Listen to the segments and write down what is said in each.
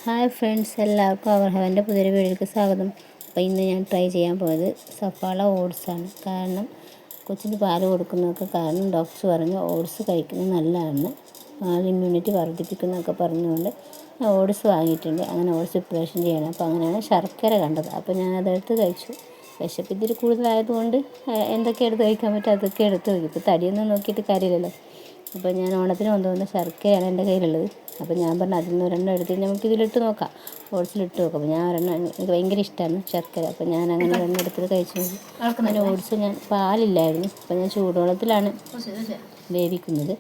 Hi friends, എല്ലാവർക്കും അവർ ഹെവൻ്റെ പുതിയൊരു വീഡിയോയിലേക്ക് സ്വാഗതം. അപ്പോൾ ഇന്ന് ഞാൻ ട്രൈ ചെയ്യാൻ പോയത് സഫാള ഓട്സാണ്. കാരണം കൊച്ചിന് പാല് കൊടുക്കുന്നതൊക്കെ കാരണം ഡോക്ടർ പറഞ്ഞു ഓട്സ് കഴിക്കുന്നത് നല്ലതാണ്, ഇമ്മ്യൂണിറ്റി വർദ്ധിപ്പിക്കുന്നതൊക്കെ പറഞ്ഞുകൊണ്ട് ഞാൻ ഓട്സ് വാങ്ങിയിട്ടുണ്ട്. അങ്ങനെ ഓട്സ് പ്രിപ്പറേഷൻ ചെയ്യണം. അപ്പോൾ അങ്ങനെയാണ് ശർക്കര കണ്ടത്. അപ്പോൾ ഞാൻ അതെടുത്ത് കഴിച്ചു. വിശപ്പ് ഇതിൽ കൂടുതലായതുകൊണ്ട് എന്തൊക്കെ എടുത്ത് കഴിക്കാൻ പറ്റും അതൊക്കെ എടുത്ത് കഴിക്കും. ഇപ്പോൾ തടിയൊന്നും നോക്കിയിട്ട് കാര്യമില്ലല്ലോ. അപ്പോൾ ഞാൻ ഓണത്തിന് കൊണ്ടുവന്ന ശർക്കരയാണ് എൻ്റെ കയ്യിലുള്ളത്. അപ്പോൾ ഞാൻ പറഞ്ഞു അതിൽ നിന്ന് ഒരെണ്ണം എടുത്തിട്ട് നമുക്ക് ഇതിലിട്ട് നോക്കാം, ഓട്സിലിട്ട് നോക്കാം. അപ്പോൾ ഞാൻ ഒരെണ്ണം, എനിക്ക് ഭയങ്കര ഇഷ്ടമാണ് ശർക്കര. അപ്പോൾ ഞാൻ അങ്ങനെ ഒരെണ്ണം എടുത്തിട്ട് കഴിച്ചു നോക്കി. അങ്ങനെ ഓട്സ് ഞാൻ പാലില്ലായിരുന്നു, അപ്പോൾ ഞാൻ ചൂടുവെള്ളത്തിലാണ് വേവിക്കുന്നത്.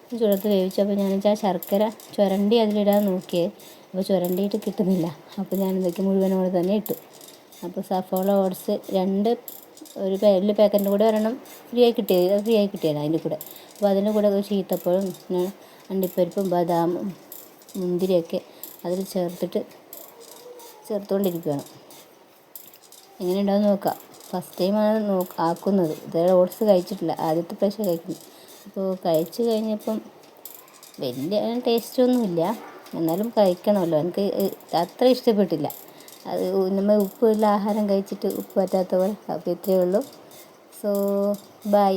ചൂടുവെള്ളത്തിൽ വേവിച്ചപ്പോൾ ഞാൻ വെച്ചാൽ ശർക്കര ചുരണ്ടി അതിലിടാൻ നോക്കിയത്. അപ്പോൾ ചുരണ്ടിയിട്ട് കിട്ടുന്നില്ല. അപ്പോൾ ഞാൻ ഇതൊക്കെ മുഴുവനോടെ തന്നെ ഇട്ടു. അപ്പോൾ സഫോള ഓട്സ് ഒരു വലിയ പാക്കറ്റിൻ്റെ കൂടെ ഒരെണ്ണം ഫ്രീ ആയി കിട്ടിയതാണ് അതിൻ്റെ കൂടെ. അപ്പോൾ അതിൻ്റെ കൂടെ ഒരു ചീത്തപ്പഴവും പിന്നെ അണ്ടിപ്പരിപ്പും ബദാമും മുന്തിരിയൊക്കെ അതിൽ ചേർത്തുകൊണ്ടിരിക്കുകയാണ്. എങ്ങനെ ഉണ്ടാവും നോക്കാം. ഫസ്റ്റ് ടൈമാണ് ആക്കുന്നത്. ഇതുവരെ ഓട്സ് കഴിച്ചിട്ടില്ല, ആദ്യത്തെ പ്രാവശ്യം കഴിക്കുന്നത്. അപ്പോൾ കഴിച്ച് കഴിഞ്ഞപ്പം വലിയ ടേസ്റ്റൊന്നുമില്ല, എന്നാലും കഴിക്കണമല്ലോ. എനിക്ക് അത്ര ഇഷ്ടപ്പെട്ടില്ല. അത് നമ്മൾ ഉപ്പുള്ള ആഹാരം കഴിച്ചിട്ട് ഉപ്പ് പറ്റാത്ത പോലെ. അപ്പോൾ ഇത്രയേ ഉള്ളൂ. So by.